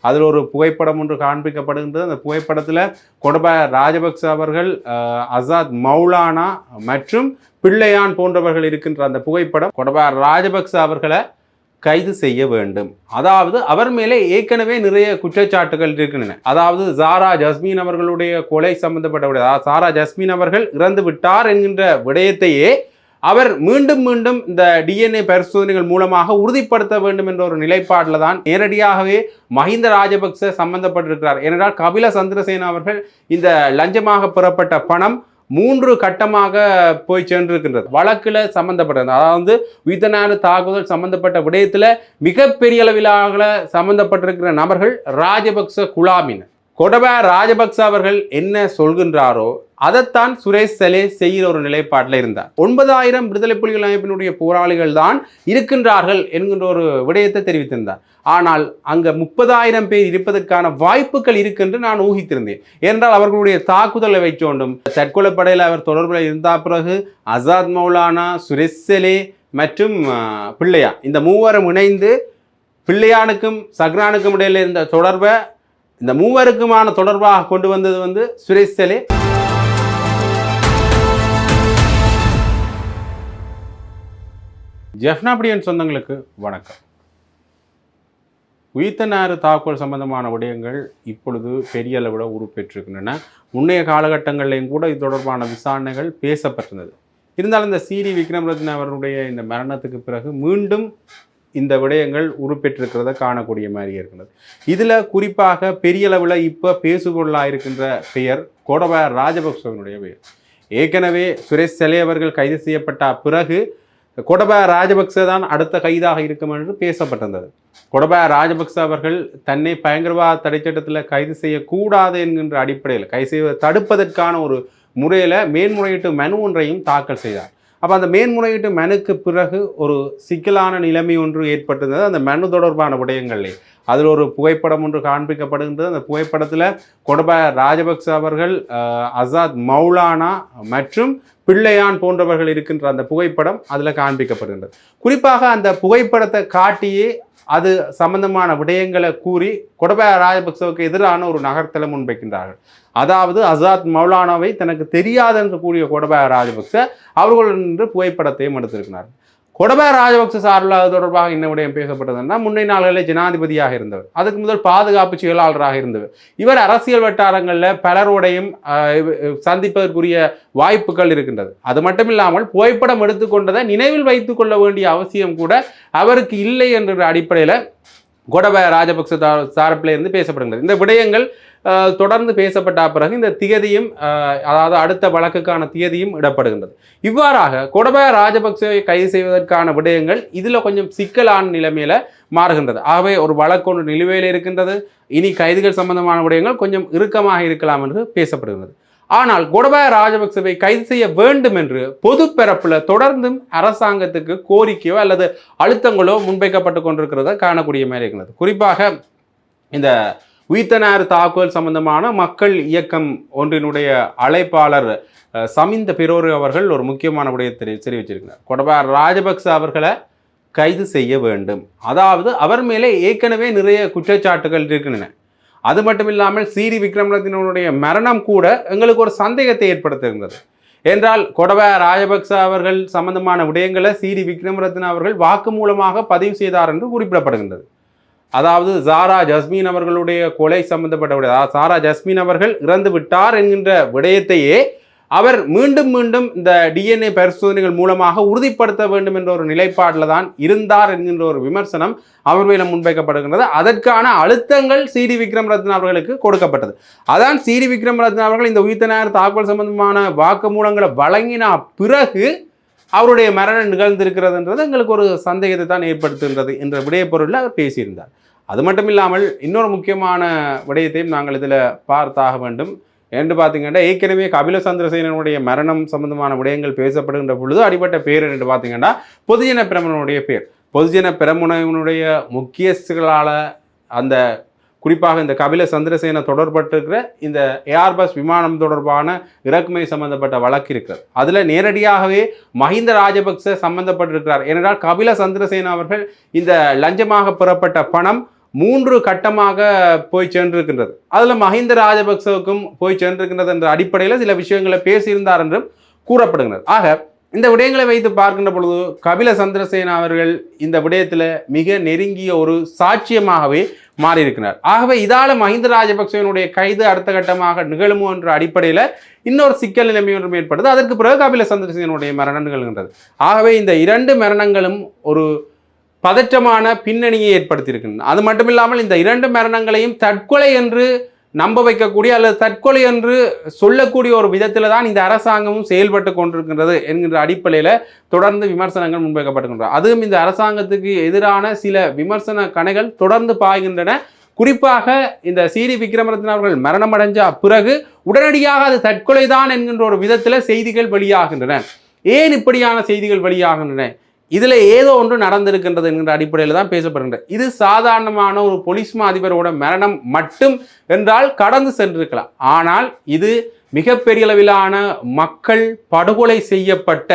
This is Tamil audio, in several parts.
அதில் ஒரு புகைப்படம் ஒன்று காண்பிக்கப்படுகின்றது. அந்த புகைப்படத்தில் கோட்டபாய ராஜபக்ச அவர்கள், அசாத் மௌலானா மற்றும் பிள்ளையான் போன்றவர்கள் இருக்கின்ற அந்த புகைப்படம். கோட்டபாய ராஜபக்ச அவர்களை கைது செய்ய வேண்டும். அதாவது அவர் மேலே ஏற்கனவே நிறைய குற்றச்சாட்டுகள் இருக்கின்றன. அதாவது சாரா ஜஸ்மின் அவர்களுடைய கொலை சம்பந்தப்பட்ட சாரா ஜஸ்மின் அவர்கள் இறந்து விட்டார் என்கின்ற விடயத்தையே அவர் மீண்டும் மீண்டும் இந்த டிஎன்ஏ பரிசோதனைகள் மூலமாக உறுதிப்படுத்த வேண்டும் என்ற ஒரு நிலைப்பாட்டில் தான் நேரடியாகவே மஹிந்த ராஜபக்ச சம்பந்தப்பட்டிருக்கிறார். ஏனென்றால் கபில சந்திரசேன அவர்கள் இந்த லஞ்சமாக பெறப்பட்ட பணம் 3 கட்டமாக போய் சென்றிருக்கின்றது. வழக்கில் சம்பந்தப்பட்டது, அதாவது உயிர்த்தநாடு தாக்குதல் சம்பந்தப்பட்ட விடயத்தில் மிகப்பெரிய அளவிலாக சம்பந்தப்பட்டிருக்கிற நபர்கள் ராஜபக்ச குழாமினர். கோட்டபாய ராஜபக்ச அவர்கள் என்ன சொல்கின்றாரோ அதைத்தான் சுரேஷ் செலே செய்கிற ஒரு நிலைப்பாட்டில் இருந்தார். 9000 விடுதலை புலிகள் அமைப்பினுடைய போராளிகள் தான் இருக்கின்றார்கள் என்கின்ற ஒரு விடயத்தை தெரிவித்திருந்தார். ஆனால் அங்கே 30,000 பேர் இருப்பதற்கான வாய்ப்புகள் இருக்குன்று நான் ஊகித்திருந்தேன். என்றால் அவர்களுடைய தாக்குதலை வைச்சோண்டும் தற்கொலைப்படையில் அவர் தொடர்பில் இருந்த பிறகு அசாத் மௌலானா, சுரேஷ் செலே மற்றும் பிள்ளையா, இந்த மூவரும் இணைந்து பிள்ளையானுக்கும் சக்ரானுக்கும் இடையில் இருந்த தொடர்பை இந்த மூவருக்குமான தொடர்பாக கொண்டு வந்தது சுரேஷ் செலே. ஜெஃப்னாபிடியன் சொந்தங்களுக்கு வணக்கம். உயிர்த்தநாடு தாக்குதல் சம்பந்தமான விடயங்கள் இப்பொழுது பெரிய அளவில் உருப்பெற்றிருக்கின்றன. முன்னைய காலகட்டங்களிலும் கூட இது தொடர்பான விசாரணைகள் பேசப்பட்டிருந்தது. இருந்தாலும் இந்த சிடி விக்ரமரத்ன அவர்களுடைய இந்த மரணத்துக்கு பிறகு மீண்டும் இந்த விடயங்கள் உருப்பெற்றிருக்கிறத காணக்கூடிய மாதிரி இருக்கிறது. இதில் குறிப்பாக பெரிய அளவில் இப்போ பேசுபொருளாக இருக்கின்ற பெயர் கோட்டபாய ராஜபக்சவனுடைய பெயர். ஏற்கனவே சுரேஷ் செலே அவர்கள் கைது செய்யப்பட்ட பிறகு கோட்டபாய ராஜபக்ச தான் அடுத்த கைதாக இருக்கும் என்று பேசப்பட்டிருந்தது. கோட்டபாய ராஜபக்ச அவர்கள் தன்னை பயங்கரவாத தடைச்சட்டத்தில் கைது செய்யக்கூடாது என்கின்ற அடிப்படையில் கைது செய்வதை தடுப்பதற்கான ஒரு முறையில் மேன்முறையீட்டு மனு ஒன்றையும் தாக்கல் செய்தார். அப்போ அந்த மேன்முறையீட்டு மனுக்கு பிறகு ஒரு சிக்கலான நிலைமை ஒன்று ஏற்பட்டிருந்தது. அந்த மனு தொடர்பான விடயங்களே அதில் ஒரு புகைப்படம் ஒன்று காண்பிக்கப்படுகின்றது. அந்த புகைப்படத்தில் கோட்டபாய ராஜபக்ச அவர்கள், அசாத் மௌலானா மற்றும் பிள்ளையான் போன்றவர்கள் இருக்கின்ற அந்த புகைப்படம் அதில் காண்பிக்கப்படுகின்றது. குறிப்பாக அந்த புகைப்படத்தை காட்டியே அது சம்பந்தமான விடயங்களை கூறி கோட்டபாய ராஜபக்சவுக்கு எதிரான ஒரு நகர்த்தலை முன்வைக்கின்றார்கள். அதாவது அசாத் மௌலானாவை தனக்கு தெரியாது என்று கூறிய கோட்டபாய ராஜபக்ச அவர்கள் என்று புகைப்படத்தையும் எடுத்திருக்கிறார். கோட்டபாய ராஜபக்ச சார்பில் அது தொடர்பாக என்ன விடயம் பேசப்பட்டதுன்னா, முன்னை நாள்களில் ஜனாதிபதியாக இருந்தவர், அதுக்கு முதல் பாதுகாப்பு செயலாளராக இருந்தவர். இவர் அரசியல் வட்டாரங்களில் பலரோடையும் சந்திப்பதற்குரிய வாய்ப்புகள் இருக்கின்றது. அது மட்டும் இல்லாமல் புகைப்படம் எடுத்துக்கொண்டதை நினைவில் வைத்துக் கொள்ள வேண்டிய அவசியம் கூட அவருக்கு இல்லை என்ற அடிப்படையில் கோட்டபாய ராஜபக்ச சார்பில் இருந்து பேசப்படுகிறது. இந்த விடயங்கள் தொடர்ந்து பேசப்பட்ட பிறகு இந்த திகதியும், அதாவது அடுத்த வழக்குக்கான திகதியும் இடப்படுகின்றது. இவ்வாறாக கோட்டபாய ராஜபக்சவை கைது செய்வதற்கான விடயங்கள் இதில் கொஞ்சம் சிக்கலான நிலைமையில மாறுகின்றது. ஆகவே ஒரு வழக்கு ஒன்று நிலுவையில் இருக்கின்றது. இனி கைதுகள் சம்பந்தமான விடயங்கள் கொஞ்சம் இறுக்கமாக இருக்கலாம் என்று பேசப்படுகிறது. ஆனால் கோட்டபாய ராஜபக்சவை கைது செய்ய வேண்டும் என்று பொது பரப்பில் தொடர்ந்தும் அரசாங்கத்துக்கு கோரிக்கையோ அல்லது அழுத்தங்களோ முன்வைக்கப்பட்டு கொண்டிருக்கிறத காணக்கூடிய மாதிரி இருக்கிறது. குறிப்பாக இந்த உயிர்த்தநாடு தாக்குதல் சம்பந்தமான மக்கள் இயக்கம் ஒன்றினுடைய அழைப்பாளர் சமிந்த பிரோரு அவர்கள் ஒரு முக்கியமான விடயத்தை தெரிவிச்சிருக்கிறார். கோட்டபாய ராஜபக்ச அவர்களை கைது செய்ய வேண்டும். அதாவது அவர் மேலே ஏற்கனவே நிறைய குற்றச்சாட்டுகள் இருக்கின்றன. அது மட்டும் இல்லாமல் சிடி விக்ரமரத்னனுடைய மரணம் கூட எங்களுக்கு ஒரு சந்தேகத்தை ஏற்படுத்துகின்றது. என்றால் கோட்டபாய ராஜபக்ச அவர்கள் சம்பந்தமான விடயங்களை சிடி விக்ரமரத்ன அவர்கள் வாக்குமூலமாக பதிவு செய்தார் என்று குறிப்பிடப்படுகின்றது. அதாவது சாரா ஜஸ்மின் அவர்களுடைய கொலை சம்பந்தப்பட்ட விடயம், சாரா ஜஸ்மின் அவர்கள் இறந்து விட்டார் என்கின்ற விடயத்தையே அவர் மீண்டும் மீண்டும் இந்த டிஎன்ஏ பரிசோதனைகள் மூலமாக உறுதிப்படுத்த வேண்டும் என்ற ஒரு நிலைப்பாட்டில் தான் இருந்தார் என்கின்ற ஒரு விமர்சனம் அவர் மேலும் முன்வைக்கப்படுகின்றது. அதற்கான அழுத்தங்கள் சிடி விக்ரமரத்ன அவர்களுக்கு கொடுக்கப்பட்டது. அதான் சிடி விக்ரமரத்ன அவர்கள் இந்த உயிர்த்தநாடு தாக்குதல் சம்பந்தமான வாக்குமூலங்களை வழங்கின பிறகு அவருடைய மரணம் நிகழ்ந்திருக்கிறதுன்றது எங்களுக்கு ஒரு சந்தேகத்தை தான் ஏற்படுத்துகின்றது என்ற விடயப்பொருளில் அவர் பேசியிருந்தார். அது மட்டும் இல்லாமல் இன்னொரு முக்கியமான விடயத்தையும் நாங்கள் இதில் பார்த்தாக வேண்டும். என்று பார்த்தீங்கன்னா, ஏற்கனவே கபில சந்திரசேனனுடைய மரணம் சம்பந்தமான விடயங்கள் பேசப்படுகின்ற பொழுது அடிப்பட்ட பேர் என்று பார்த்தீங்கன்னா பொதுஜன பிரமுனுடைய பேர். பொதுஜன பிரமுனுடைய முக்கியஸ்தர்களால் அந்த குறிப்பாக இந்த கபில சந்திரசேன தொடர்பட்டிருக்கிற இந்த ஏர்பஸ் விமானம் தொடர்பான இறக்குமதி சம்பந்தப்பட்ட வழக்கு இருக்கிறது. அதில் நேரடியாகவே மஹிந்த ராஜபக்ச சம்பந்தப்பட்டிருக்கிறார். ஏனென்றால் கபில சந்திரசேன அவர்கள் இந்த லஞ்சமாக பெறப்பட்ட பணம் 3 கட்டமாக போய் சென்றிருக்கின்றது. அதில் மஹிந்த ராஜபக்சவுக்கும் போய் சென்றிருக்கின்றது என்ற அடிப்படையில் சில விஷயங்களை பேசியிருந்தார் என்றும் கூறப்படுகிறது. ஆக இந்த விடயங்களை வைத்து பார்க்கின்ற பொழுது கபில சந்திரசேனா அவர்கள் இந்த விடயத்தில் மிக நெருங்கிய ஒரு சாட்சியமாகவே மாறியிருக்கிறார். ஆகவே இதால மஹிந்த ராஜபக்சவினுடைய கைது அடுத்த கட்டமாக நிகழுமோ என்ற அடிப்படையில் இன்னொரு சிக்கல் நிலைமை ஒன்றும் ஏற்படுது. அதற்கு பிறகு கபில சந்திரசேனுடைய மரணம் நிகழ்கின்றது. ஆகவே இந்த 2 மரணங்களும் ஒரு பதற்றமான பின்னணியை ஏற்படுத்தியிருக்கின்றன. அது மட்டுமில்லாமல் இந்த 2 மரணங்களையும் தற்கொலை என்று நம்ப வைக்கக்கூடிய அல்லது தற்கொலை என்று சொல்லக்கூடிய ஒரு விதத்தில் தான் இந்த அரசாங்கமும் செயல்பட்டு கொண்டிருக்கின்றது என்கின்ற அடிப்படையில் தொடர்ந்து விமர்சனங்கள் முன்வைக்கப்பட்டுகின்றன. அதுவும் இந்த அரசாங்கத்துக்கு எதிரான சில விமர்சன கணைகள் தொடர்ந்து பாய்கின்றன. குறிப்பாக இந்த சிறி விக்ரமரத்ன அவர்கள் மரணம் அடைஞ்ச பிறகு உடனடியாக அது தற்கொலை தான் என்கின்ற ஒரு விதத்தில் செய்திகள் வெளியாகின்றன. ஏன் இப்படியான செய்திகள் வெளியாகின்றன? இதில் ஏதோ ஒன்று நடந்திருக்கின்றது என்கின்ற அடிப்படையில் தான் பேசப்படுகின்றது. இது சாதாரணமான ஒரு போலீஸ் அதிபரோட மரணம் மட்டும் என்றால் கடந்து சென்றிருக்கலாம். ஆனால் இது மிகப்பெரிய அளவிலான மக்கள் படுகொலை செய்யப்பட்ட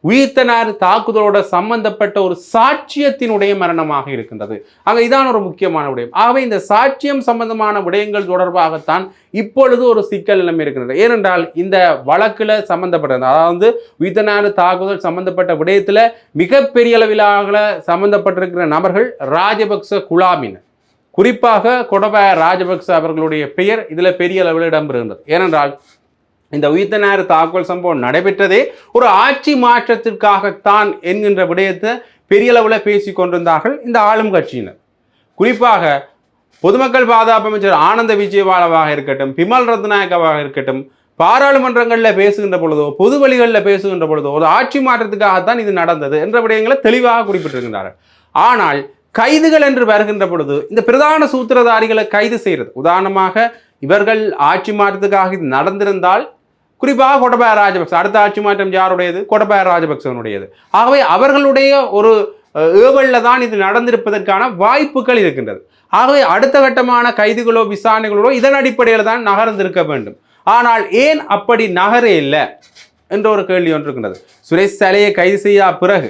உயிர்த்தனர் தாக்குதலோட சம்பந்தப்பட்ட ஒரு சாட்சியத்தினுடைய மரணமாக இருக்கின்றது. ஆக இதான் ஒரு முக்கியமான விடயம். ஆகவே இந்த சாட்சியம் சம்பந்தமான விடயங்கள் தொடர்பாகத்தான் இப்பொழுது ஒரு சிக்கல் நிலைமை இருக்கின்றது. ஏனென்றால் இந்த வழக்கில் சம்பந்தப்பட்டது, அதாவது உயிர்த்தனர் தாக்குதல் சம்பந்தப்பட்ட விடயத்தில் மிகப்பெரிய அளவிலாக சம்பந்தப்பட்டிருக்கிற நபர்கள் ராஜபக்ச குழாமினர். குறிப்பாக கொடபாய ராஜபக்ச அவர்களுடைய பெயர் இதில் பெரிய அளவில் இடம்பெறுகின்றது. ஏனென்றால் இந்த உயிர்த்தனர் தாக்குதல் சம்பவம் நடைபெற்றதே ஒரு ஆட்சி மாற்றத்திற்காகத்தான் என்கின்ற விடயத்தை பெரிய அளவில் பேசி கொண்டிருந்தார்கள் இந்த ஆளும் கட்சியினர். குறிப்பாக பொதுமக்கள் பாதுகாப்பு அமைச்சர் ஆனந்த விஜயபாலவாக இருக்கட்டும், பிமல் ரத்நாயக்கவாக இருக்கட்டும், பாராளுமன்றங்களில் பேசுகின்ற பொழுதோ பொது வழிகளில் பேசுகின்ற பொழுதோ ஒரு ஆட்சி மாற்றத்துக்காகத்தான் இது நடந்தது என்ற விடயங்களை தெளிவாக குறிப்பிட்டிருக்கின்றார்கள். ஆனால் கைதுகள் என்று வருகின்ற பொழுது இந்த பிரதான சூத்திரதாரிகளை கைது செய்கிறது, உதாரணமாக இவர்கள் ஆட்சி மாற்றத்துக்காக இது நடந்திருந்தால் குறிப்பாக கொடபாய ராஜபக்ச, அடுத்த ஆட்சி மாற்றம் யாருடையது? கொடபாய ராஜபக்சவனுடையது. ஆகவே அவர்களுடைய ஒரு ஏவலில் தான் இது நடந்திருப்பதற்கான வாய்ப்புகள் இருக்கின்றது. ஆகவே அடுத்த கட்டமான கைதுகளோ விசாரணைகளோ இதன் அடிப்படையில் தான் நகர்ந்திருக்க வேண்டும். ஆனால் ஏன் அப்படி நகரே இல்லை என்ற ஒரு கேள்வி ஒன்று இருக்கின்றது. சுரேஷ் சலையை கைது செய்ய பிறகு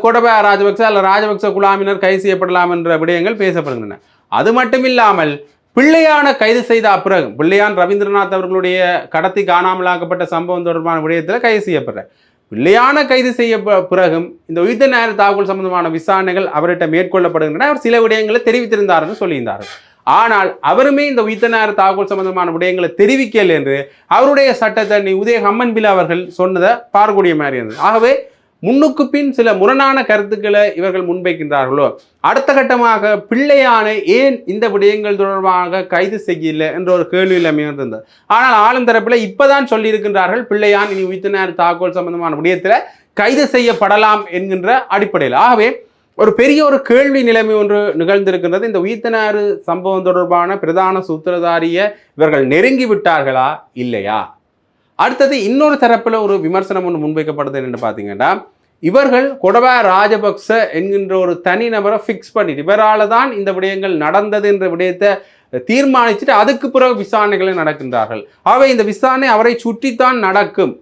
கொடபாய ராஜபக்ச அல்ல ராஜபக்ச குழாமினர் கைது செய்யப்படலாம் என்ற விடயங்கள் பேசப்படுகின்றன. அது மட்டும் இல்லாமல் பிள்ளையான கைது செய்த பிறகு பிள்ளையான் ரவீந்திரநாத் அவர்களுடைய கடத்தி காணாமலாக்கப்பட்ட சம்பவம் தொடர்பான விடயத்தில் கைது செய்யப்படுற பிள்ளையான கைது செய்ய பிறகும் இந்த உயிர்த்தனர் தாக்குதல் சம்பந்தமான விசாரணைகள் அவர்கிட்ட மேற்கொள்ளப்படுகின்றன. அவர் சில விடயங்களை தெரிவித்திருந்தார்னு சொல்லியிருந்தார்கள். ஆனால் அவருமே இந்த உயிர்த்தனர் தாக்குதல் சம்பந்தமான விடயங்களை தெரிவிக்கல என்று அவருடைய சட்டத்தண்ணி உதய ஹம்மன்பில் அவர்கள் சொன்னதை பார்க்கக்கூடிய மாதிரி இருந்தது. ஆகவே முன்னுக்கு பின் சில முரணான கருத்துக்களை இவர்கள் முன்வைக்கின்றார்களோ, அடுத்த கட்டமாக பிள்ளையான ஏன் இந்த விடயங்கள் தொடர்பாக கைது செய்யல என்ற ஒரு கேள்வியில் அமைந்திருந்தது. ஆனால் ஆளும் தரப்பில் இப்பதான் சொல்லியிருக்கின்றார்கள் பிள்ளையான் இனி உயிர்த்தனர் தாக்குதல் சம்பந்தமான விடயத்தில் கைது செய்யப்படலாம் என்கின்ற அடிப்படையில். ஆகவே ஒரு பெரிய ஒரு கேள்வி நிலைமை ஒன்று நிகழ்ந்திருக்கின்றது. இந்த உயிர்த்தனர் சம்பவம் தொடர்பான பிரதான சூத்திரதாரியை இவர்கள் நெருங்கி விட்டார்களா இல்லையா? அடுத்தது இன்னொரு தரப்பில் ஒரு விமர்சனம் ஒன்று முன்வைக்கப்படுது என்று பார்த்தீங்கன்னா, இவர்கள் கொடபாய ராஜபக்ச என்கின்ற ஒரு தனி நபரை ஃபிக்ஸ் பண்ணிட்டு இவரால் தான் இந்த விடயங்கள் நடந்தது என்ற விடயத்தை தீர்மானிச்சுட்டு அதுக்கு பிறகு விசாரணைகளை நடக்கின்றார்கள். ஆகவே இந்த விசாரணை அவரை சுற்றித்தான் நடக்கும்,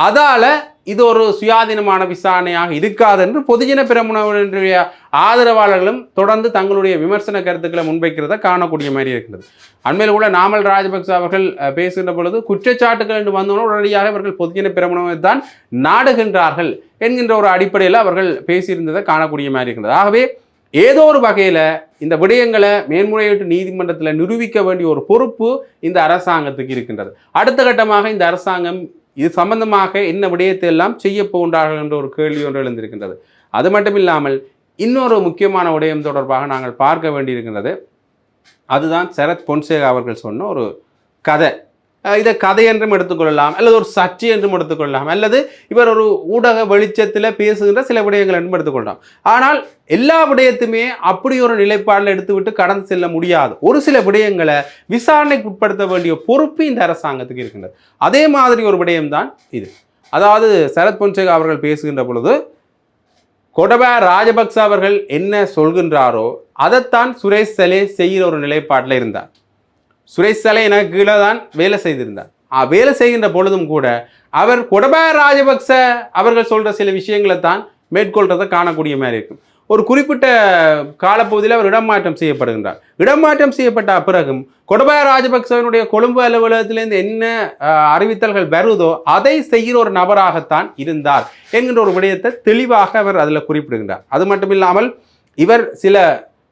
அதால இது ஒரு சுயாதீனமான விசாரணையாக இருக்காது என்று பொதுஜன பெரமுனவுடைய ஆதரவாளர்களும் தொடர்ந்து தங்களுடைய விமர்சன கருத்துக்களை முன்வைக்கிறத காணக்கூடிய மாதிரி இருக்கிறது. அண்மையில் கூட நாமல் ராஜபக்ச அவர்கள் பேசுகின்ற பொழுது குற்றச்சாட்டுகள் என்று வந்தோன்னு உடனடியாக இவர்கள் பொதுஜன பெரமுனவை தான் நாடுகின்றார்கள் என்கின்ற ஒரு அடிப்படையில் அவர்கள் பேசியிருந்ததை காணக்கூடிய மாதிரி இருக்கிறது. ஆகவே ஏதோ ஒரு வகையில் இந்த விடயங்களை மேன்முறையீட்டு நீதிமன்றத்தில் நிரூபிக்க வேண்டிய ஒரு பொறுப்பு இந்த அரசாங்கத்துக்கு இருக்கின்றது. அடுத்த கட்டமாக இந்த அரசாங்கம் இது சம்பந்தமாக என்ன விடயத்தை எல்லாம் செய்ய போகின்றார்கள் என்ற ஒரு கேள்வி ஒன்று எழுந்திருக்கின்றது. அது மட்டும் இல்லாமல் இன்னொரு முக்கியமான விடயம் தொடர்பாக நாங்கள் பார்க்க வேண்டியிருக்கின்றது. அதுதான் சரத் பொன்சேகா அவர்கள் சொன்ன ஒரு கதை. இதை கதை என்றும் எடுத்துக்கொள்ளலாம், அல்லது ஒரு சர்ச்சை என்றும் எடுத்துக்கொள்ளலாம், அல்லது இவர் ஒரு ஊடக வெளிச்சத்தில் பேசுகின்ற சில விடயங்கள் என்றும் எடுத்துக்கொள்ளலாம். ஆனால் எல்லா விடயத்துமே அப்படி ஒரு நிலைப்பாடில் எடுத்துவிட்டு கடந்து செல்ல முடியாது. ஒரு சில விடயங்களை விசாரணைக்கு உட்படுத்த வேண்டிய பொறுப்பு இந்த அரசாங்கத்துக்கு இருக்கின்றது. அதே மாதிரி ஒரு விடயம்தான் இது. அதாவது சரத் பொன்சேகா அவர்கள் பேசுகின்ற பொழுது கொடபாய ராஜபக்ச அவர்கள் என்ன சொல்கின்றாரோ அதைத்தான் சுரேஷ் சலே செய்கிற ஒரு நிலைப்பாட்டில் இருந்தார். சுரேஷ் சலே எனக்கு கீழே தான் வேலை செய்திருந்தார். வேலை செய்கின்ற பொழுதும் கூட அவர் கொடபாய ராஜபக்ச அவர்கள் சொல்கிற சில விஷயங்களை தான் மேற்கொள்றதை காணக்கூடிய மாதிரி இருக்கும். ஒரு குறிப்பிட்ட காலப்பகுதியில் அவர் இடமாற்றம் செய்யப்படுகின்றார். இடமாற்றம் செய்யப்பட்ட பிறகும் கோட்டாபய ராஜபக்சவினுடைய கொழும்பு அலுவலகத்திலிருந்து என்ன அறிவித்தல்கள் வருதோ அதை செய்கிற ஒரு நபராகத்தான் இருந்தார் என்கின்ற ஒரு விடயத்தை தெளிவாக அவர் அதில் குறிப்பிடுகின்றார். அது மட்டும் இல்லாமல் இவர் சில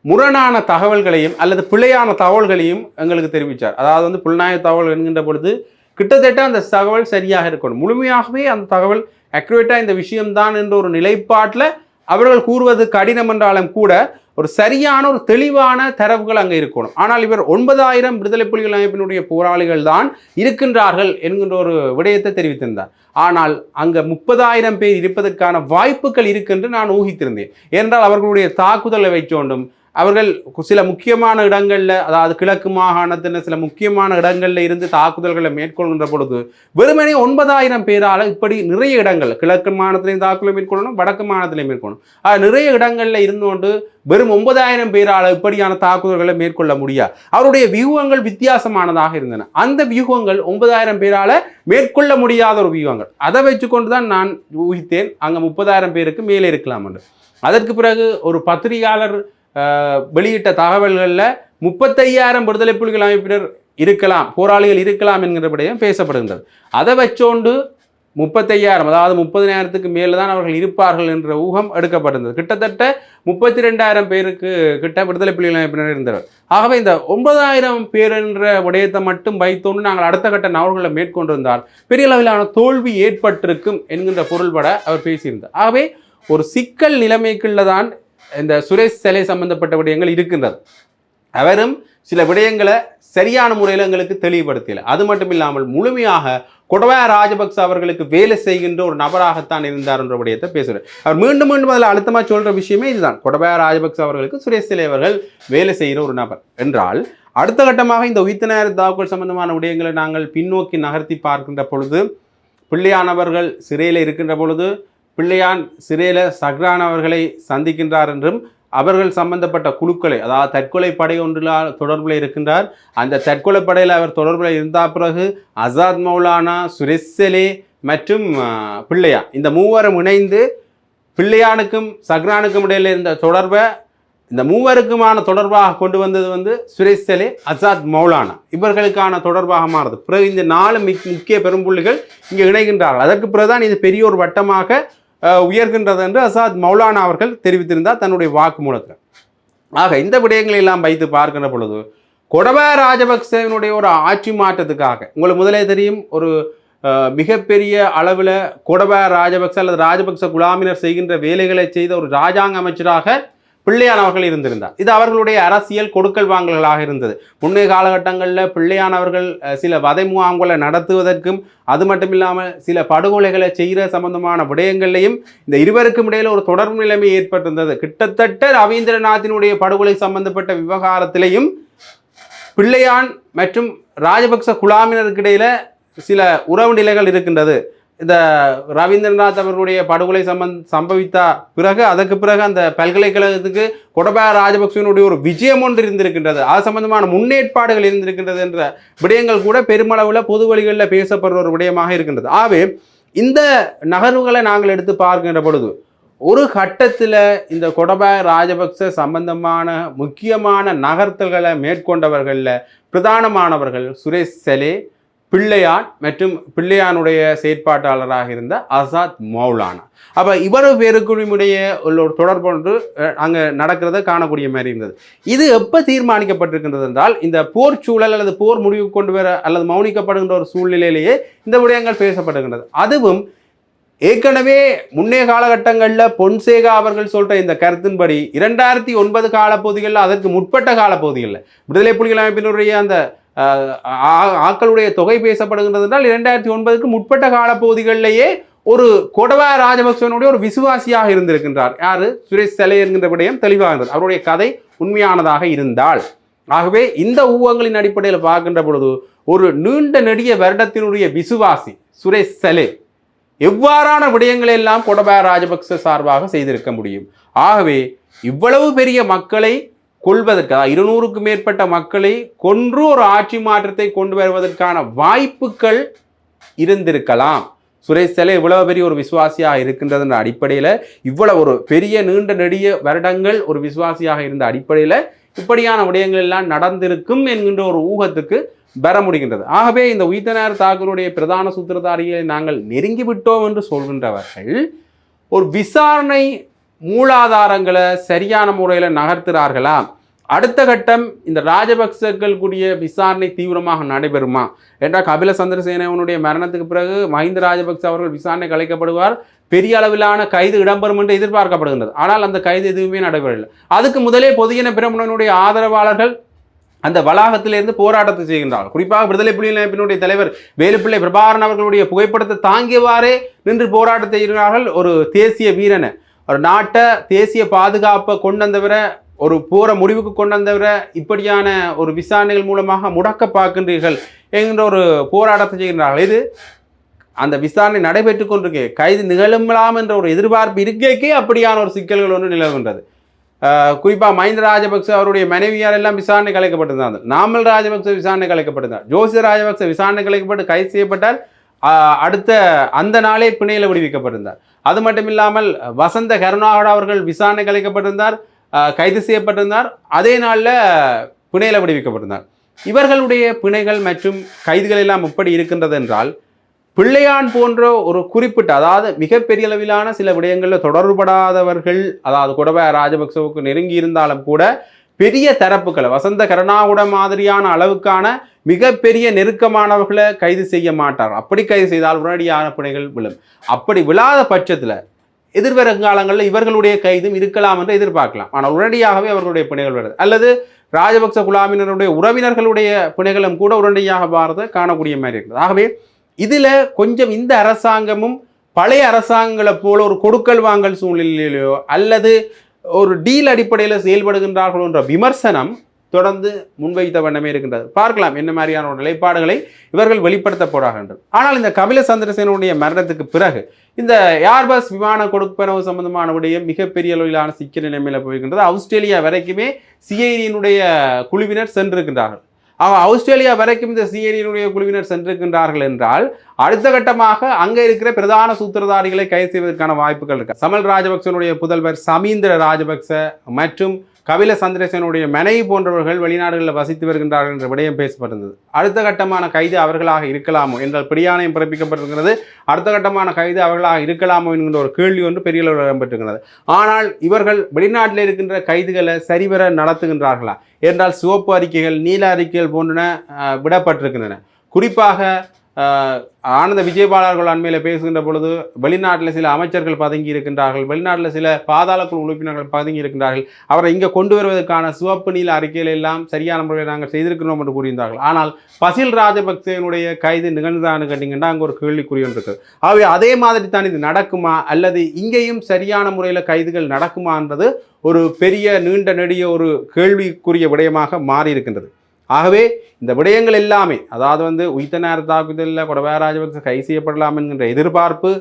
முரணான தகவல்களையும் அல்லது பிழையான தகவல்களையும் எங்களுக்கு தெரிவித்தார். அதாவது புலனாய்வு தகவல் என்கின்ற பொழுது கிட்டத்தட்ட அந்த தகவல் சரியாக இருக்கணும், முழுமையாகவே அந்த தகவல் அக்யூரேட்டாக இந்த விஷயம்தான் என்ற ஒரு நிலைப்பாட்டில் அவர்கள் கூறுவது கடினம் என்றாலும் கூட ஒரு சரியான ஒரு தெளிவான தரவுகள் அங்கே இருக்கணும். ஆனால் இவர் 9,000 விடுதலை புலிகள் அமைப்பினுடைய போராளிகள் தான் இருக்கின்றார்கள் என்கின்ற ஒரு விடயத்தை தெரிவித்திருந்தார். ஆனால் அங்கே 30,000 பேர் இருப்பதற்கான வாய்ப்புகள் இருக்குன்று நான் ஊகித்திருந்தேன். என்றால் அவர்களுடைய தாக்குதலை வைச்சோண்டும் அவர்கள் சில முக்கியமான இடங்களில், அதாவது கிழக்கு மாகாணத்தின் சில முக்கியமான இடங்களில் இருந்து தாக்குதல்களை மேற்கொள்கின்ற பொழுது வெறுமனே 9,000 பேரால் இப்படி நிறைய இடங்கள், கிழக்கு மாகாணத்திலையும் தாக்குதலை மேற்கொள்ளணும், வடக்கு மாகாணத்திலையும் மேற்கொள்ளணும், நிறைய இடங்களில் இருந்தோண்டு வெறும் 9,000 பேரால் இப்படியான தாக்குதல்களை மேற்கொள்ள முடியாது. அவருடைய வியூகங்கள் வித்தியாசமானதாக இருந்தன. அந்த வியூகங்கள் 9,000 பேரால் மேற்கொள்ள முடியாத ஒரு வியூகங்கள். அதை வச்சுக்கொண்டு தான் நான் ஊகித்தேன் அங்கே 30,000 பேருக்கு மேலே இருக்கலாம் என்று. அதற்கு பிறகு ஒரு பத்திரிகையாளர் வெளியிட்ட தகவல்களில் 35,000 விடுதலை புலிகள் அமைப்பினர் இருக்கலாம், போராளிகள் இருக்கலாம் என்கிறபடியும் பேசப்படுகின்றது. அதை வச்சோண்டு 35,000, அதாவது 30,000க்கு மேலே தான் அவர்கள் இருப்பார்கள் என்ற ஊகம் எடுக்கப்பட்டிருந்தது. கிட்டத்தட்ட 32,000 பேருக்கு கிட்ட விடுதலை புலிகள் அமைப்பினர் இருந்தவர். ஆகவே இந்த 9,000 பேர் என்ற விடயத்தை மட்டும் வைத்தோண்டு நாங்கள் அடுத்த கட்ட நகர்வுகளை மேற்கொண்டிருந்தால் பெரிய அளவிலான தோல்வி ஏற்பட்டிருக்கும் என்கின்ற பொருள்பட அவர் பேசியிருந்தார். ஆகவே ஒரு சிக்கல் நிலைமைக்குள்ள தான் இந்த சுரேஷ் செலை சம்பந்தப்பட்ட விடயங்கள் இருக்கின்றது. அவரும் சில விடயங்களை சரியான முறையில் எங்களுக்கு தெளிவுபடுத்தல. அது மட்டும் இல்லாமல் முழுமையாக கோட்டாபய ராஜபக்ச அவர்களுக்கு வேலை செய்கின்ற ஒரு நபராகத்தான் இருந்தார் என்ற விடயத்தை பேசுகிறார். அவர் மீண்டும் மீண்டும் அதில் அழுத்தமாக சொல்கிற விஷயமே இதுதான். கோட்டாபய ராஜபக்ச அவர்களுக்கு சுரேஷ் செலை அவர்கள் வேலை செய்கிற ஒரு நபர் என்றால், அடுத்த கட்டமாக இந்த உயிர்த்த தாக்குதல் சம்பந்தமான விடயங்களை நாங்கள் பின்னோக்கி நகர்த்தி பார்க்கின்ற பொழுது, பிள்ளையானவர்கள் சிறையில் இருக்கின்ற பொழுது பிள்ளையான் சிறையில் சஹ்ரான் அவர்களை சந்திக்கின்றார் என்றும் அவர்கள் சம்பந்தப்பட்ட குழுக்களை, அதாவது தற்கொலை படை ஒன்றில் தொடர்பில் இருக்கின்றார். அந்த தற்கொலை படையில் அவர் தொடர்பில் இருந்த பிறகு அசாத் மௌலானா, சுரேஷ் செலை மற்றும் பிள்ளையான், இந்த மூவரும் இணைந்து பிள்ளையானுக்கும் சஹ்ரானுக்கும் இடையில் இருந்த தொடர்பை இந்த மூவருக்குமான தொடர்பாக கொண்டு வந்தது சுரேஷ் செலை, அசாத் மௌலானா இவர்களுக்கான தொடர்பாக மாறுது. பிறகு இந்த 4 முக்கிய பெரும்புள்ளிகள் இங்கே இணைகின்றார்கள். அதற்கு பிறகுதான் இது பெரிய ஒரு வட்டமாக உயர்கின்றது என்று அசாத் மௌலானா அவர்கள் தெரிவித்திருந்தார் தன்னுடைய வாக்குமூலத்தில். ஆக இந்த விடயங்களை எல்லாம் வைத்து பார்க்கின்ற பொழுது கோட்டாபய ராஜபக்சவினுடைய ஒரு ஆட்சி மாற்றத்துக்காக, உங்களுக்கு முதலே தெரியும், ஒரு மிகப்பெரிய அளவில் கோட்டாபய ராஜபக்ச அல்லது ராஜபக்ச குலாமினர் செய்கின்ற வேலைகளை செய்த ஒரு ராஜாங்க அமைச்சராக பிள்ளையான் அவர்கள் இருந்திருந்தார். இது அவர்களுடைய அரசியல் கொடுக்கல் வாங்கல்களாக இருந்தது. முன்னைய காலகட்டங்களில் பிள்ளையான் அவர்கள் சில வதை முகாம்களை நடத்துவதற்கும், அது மட்டும் இல்லாமல் சில படுகொலைகளை செய்கிற சம்பந்தமான விடயங்களையும் இந்த இருவருக்கும் இடையில் ஒரு தொடர்பு நிலைமை ஏற்பட்டிருந்தது. கிட்டத்தட்ட ரவீந்திரநாத்தினுடைய படுகொலை சம்பந்தப்பட்ட விவகாரத்திலையும் பிள்ளையான் மற்றும் ராஜபக்ச குழாமினருக்கு இடையில சில உறவு நிலைகள் இருக்கின்றது. இந்த ரவீந்திரநாத் அவர்களுடைய படுகொலை சம்பவித்த பிறகு, அதற்கு பிறகு அந்த பல்கலைக்கழகத்துக்கு கோட்டாபய ராஜபக்சவினுடைய ஒரு விஜயம் ஒன்று இருந்திருக்கின்றது, அது சம்பந்தமான முன்னேற்பாடுகள் இருந்திருக்கின்றது என்ற விடயங்கள் கூட பெருமளவில் பொது வழிகளில் பேசப்படுற ஒரு விடயமாக இருக்கின்றது. ஆகவே இந்த நகர்வுகளை நாங்கள் எடுத்து பார்க்கின்ற பொழுது ஒரு கட்டத்தில் இந்த கோட்டாபய ராஜபக்ச சம்பந்தமான முக்கியமான நகர்த்தல்களை மேற்கொண்டவர்களில் பிரதானமானவர்கள் சுரேஷ் செலை, பிள்ளையான் மற்றும் பிள்ளையானுடைய செயற்பாட்டாளராக இருந்த அசாத் மௌலானா. அப்போ இவ்வளவு பேருக்குடைய ஒரு தொடர்பு ஒன்று அங்கே நடக்கிறத காணக்கூடிய மாதிரி இருந்தது. இது எப்போ தீர்மானிக்கப்பட்டிருக்கின்றது என்றால், இந்த போர் சூழல் அல்லது போர் முடிவு கொண்டு வர அல்லது மௌனிக்கப்படுகின்ற ஒரு சூழ்நிலையிலேயே இந்த விடயங்கள் பேசப்படுகின்றது. அதுவும் ஏற்கனவே முன்னைய காலகட்டங்களில் பொன்சேகா அவர்கள் சொல்கிற இந்த கருத்தின்படி 2009 காலப்பகுதிகளில், அதற்கு முற்பட்ட காலப்பகுதிகளில் விடுதலை புலிகள் அமைப்பினுடைய அந்த ஆக்களுடைய தொகை பேசப்படுகின்றது என்றால் 2009க்கு முற்பட்ட காலப்பகுதிகளிலேயே ஒரு கோட்டாபய ராஜபக்சவனுடைய ஒரு விசுவாசியாக இருந்திருக்கின்றார். யாரு? சுரேஷ் செலை என்கின்ற விடயம் தெளிவாக இருந்தது, அவருடைய கதை உண்மையானதாக இருந்தால். ஆகவே இந்த ஊகங்களின் அடிப்படையில் பார்க்கின்ற பொழுது ஒரு நீண்ட நெடிய வருடத்தினுடைய விசுவாசி சுரேஷ் செலை எவ்வாறான விடயங்களை எல்லாம் கோட்டாபய ராஜபக்ச சார்பாக செய்திருக்க முடியும்? ஆகவே இவ்வளவு பெரிய மக்களை கொள்வதற்காக 200க்கும் மேற்பட்ட மக்களை கொன்று ஒரு ஆட்சி மாற்றத்தை கொண்டு வருவதற்கான வாய்ப்புகள் இருந்திருக்கலாம். சுரேஷ் செலை இவ்வளவு பெரிய ஒரு விசுவாசியாக இருக்கின்றதுன்ற அடிப்படையில், இவ்வளவு ஒரு பெரிய நீண்ட நெடிய வருடங்கள் ஒரு விசுவாசியாக இருந்த அடிப்படையில் இப்படியான விடயங்கள் எல்லாம் நடந்திருக்கும் என்கின்ற ஒரு ஊகத்துக்கு பெற முடிகின்றது. ஆகவே இந்த உயிர்த்தனார் தாக்கூருடைய பிரதான சூத்திரதாரியை நாங்கள் நெருங்கிவிட்டோம் என்று சொல்கின்றவர்கள் ஒரு விசாரணை மூலாதாரங்களை சரியான முறையில் நகர்த்துகிறார்களா? அடுத்த கட்டம் இந்த ராஜபக்சர்கள் கூடிய விசாரணை தீவிரமாக நடைபெறுமா என்றால், கபில சந்திரசேனவனுடைய மரணத்துக்கு பிறகு மஹிந்த ராஜபக்ச அவர்கள் விசாரணை கலைக்கப்படுவார், பெரிய அளவிலான கைது இடம்பெறும் என்று எதிர்பார்க்கப்படுகின்றது. ஆனால் அந்த கைது எதுவுமே நடைபெறவில்லை. அதுக்கு முதலே பொதுஜன பெரமுனனுடைய ஆதரவாளர்கள் அந்த வளாகத்திலிருந்து போராட்டத்தை செய்கின்றார்கள். குறிப்பாக விடுதலை புலிகள் அமைப்பினுடைய தலைவர் வேலுப்பிள்ளை பிரபாகரன் அவர்களுடைய புகைப்படத்தை தாங்கியவாறே நின்று போராட்டத்தை செய்கிறார்கள். ஒரு தேசிய வீரனை, ஒரு நாட்டை தேசிய பாதுகாப்பை கொண்டு வந்தவரை, ஒரு போற முடிவுக்கு கொண்டு வந்தவரை இப்படியான ஒரு விசாரணைகள் மூலமாக முடக்க பார்க்கின்றீர்கள் என்கின்ற ஒரு போராட்டத்தை செய்கின்றார்கள். இது அந்த விசாரணை நடைபெற்று கொண்டிருக்கே, கைது நிகழலாம் என்ற ஒரு எதிர்பார்ப்பு இருக்கே அப்படியான ஒரு சிக்கல்கள் ஒன்று நிலவுகின்றது. குறிப்பாக மஹிந்த ராஜபக்ச அவருடைய மனைவியார் எல்லாம் விசாரணை கலைக்கப்பட்டிருந்தார்கள். நாமல் ராஜபக்ச விசாரணை கலைக்கப்பட்டிருந்தார். ஜோசித ராஜபக்ச விசாரணை கலைக்கப்பட்டு கைது செய்யப்பட்டால் அடுத்த அந்த நாளே பிணையில் விடுவிக்கப்பட்டிருந்தார். அது மட்டும் இல்லாமல் வசந்த கருணாகரன் அவர்கள் விசாரணை கலைக்கப்பட்டிருந்தார், கைது செய்யப்பட்டிருந்தார், அதே நாளில் பிணையில் விடுவிக்கப்பட்டிருந்தார். இவர்களுடைய பிணைகள் மற்றும் கைதுகள் எல்லாம் எப்படி இருக்கின்றது என்றால், பிள்ளையான் போன்ற ஒரு குறிப்பிட்ட, அதாவது மிகப்பெரிய அளவிலான சில விடயங்களில் தொடர்படாதவர்கள், அதாவது கோடபாய ராஜபக்சவுக்கு நெருங்கி இருந்தாலும் கூட பெரிய தரப்புகளை, வசந்த கருணாகுட மாதிரியான அளவுக்கான மிகப்பெரிய நெருக்கமானவர்களை கைது செய்ய மாட்டார். அப்படி கைது செய்தால் உடனடியான பிணைகள் விழும். அப்படி விழாத பட்சத்தில் எதிர்வருங்காலங்களில் இவர்களுடைய கைதும் இருக்கலாம் என்று எதிர்பார்க்கலாம். ஆனால் உடனடியாகவே அவர்களுடைய பிணைகள் வருது. அல்லது ராஜபக்ச குழாமினருடைய உறவினர்களுடைய பிணைகளும் கூட உடனடியாக பாரத காணக்கூடிய மாதிரி இருக்குது. ஆகவே இதில் கொஞ்சம் இந்த அரசாங்கமும் பழைய அரசாங்கங்களை போல ஒரு கொடுக்கல் வாங்கல் சூழ்நிலையிலையோ அல்லது ஒரு டீல் அடிப்படையில் செயல்படுகின்றார்கள் என்ற விமர்சனம் தொடர்ந்து முன்வைத்த வண்ணமே இருக்கின்றது. பார்க்கலாம் என்ன மாதிரியான ஒரு நிலைப்பாடுகளை இவர்கள் வெளிப்படுத்த போறார்கள். ஆனால் இந்த கபில சந்திரசேனனுடைய மரணத்துக்கு பிறகு இந்த ஏர்பஸ் விமான கொடுப்பனவு சம்பந்தமான விடயம் மிகப்பெரிய அளவிலான சிக்கல் நிலைமையில் போகின்றது. ஆஸ்திரேலியா வரைக்குமே சிஐடியினுடைய குழுவினர் சென்றிருக்கின்றார்கள். ஆஸ்திரேலியா வரைக்கும் இந்த சிஐடியினுடைய குழுவினர் சென்றிருக்கின்றார்கள் என்றால், அடுத்த கட்டமாக அங்கே இருக்கிற பிரதான சூத்திரதாரிகளை கைது செய்வதற்கான வாய்ப்புகள் இருக்கு. சமல் ராஜபக்சனுடைய புதல்வர் சமீந்திர ராஜபக்ச மற்றும் கபில சந்திரசேனுடைய மனைவி போன்றவர்கள் வெளிநாடுகளில் வசித்து வருகின்றார்கள் என்ற விடயம் பேசப்பட்டிருந்தது. அடுத்த கட்டமான கைது அவர்களாக இருக்கலாமோ என்றால் பிடியாணையம் பிறப்பிக்கப்பட்டிருக்கிறது. அடுத்த கட்டமான கைது அவர்களாக இருக்கலாமோ என்கின்ற ஒரு கேள்வி ஒன்று பெரிய அளவில் இடம்பெற்றிருக்கிறது. ஆனால் இவர்கள் வெளிநாட்டில் இருக்கின்ற கைதுகளை சரிவர நடத்துகின்றார்களா என்றால் சிவப்பு அறிக்கைகள், நீல அறிக்கைகள் போன்றன விடப்பட்டிருக்கின்றன. குறிப்பாக ஆனந்த விஜயபாலர்கள் அண்மையில் பேசுகின்ற பொழுது வெளிநாட்டில் சில அமைச்சர்கள் பதுங்கி இருக்கின்றார்கள், வெளிநாட்டில் சில பாதாளக்குழு உறுப்பினர்கள் பதுங்கி இருக்கின்றார்கள், அவரை இங்கே கொண்டு வருவதற்கான சிவப்பு நீல அறிக்கைகள் எல்லாம் சரியான முறையில் நாங்கள் செய்திருக்கிறோம் என்று கூறியிருந்தார்கள். ஆனால் பசில் ராஜபக்சேனுடைய கைது நிகழ்ந்தான்னு கேட்டிங்கன்னா அங்கே ஒரு கேள்விக்குறி ஒன்று இருக்குது. ஆகவே அதே மாதிரி தான் இது நடக்குமா அல்லது இங்கேயும் சரியான முறையில் கைதுகள் நடக்குமா என்பது ஒரு பெரிய நீண்ட நெடிய ஒரு கேள்விக்குரிய விடயமாக மாறி இருக்கின்றது. ஆகவே இந்த விடயங்கள் எல்லாமே, அதாவது உயிர்த்தனார் தாக்குதலில் கோடபாய ராஜபக்ச கைது செய்யப்படலாம் என்கின்ற எதிர்பார்ப்பு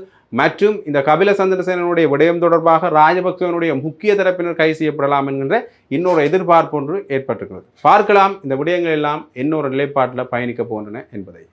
மற்றும் இந்த கபில சந்திரசேனனுடைய விடயம் தொடர்பாக ராஜபக்சவனுடைய முக்கிய தரப்பினர் கைது செய்யப்படலாம் என்கின்ற இன்னொரு எதிர்பார்ப்பு ஒன்று ஏற்பட்டிருக்கிறது. பார்க்கலாம் இந்த விடயங்கள் எல்லாம் இன்னொரு நிலைப்பாட்டில் பயணிக்க போகின்றன என்பதை.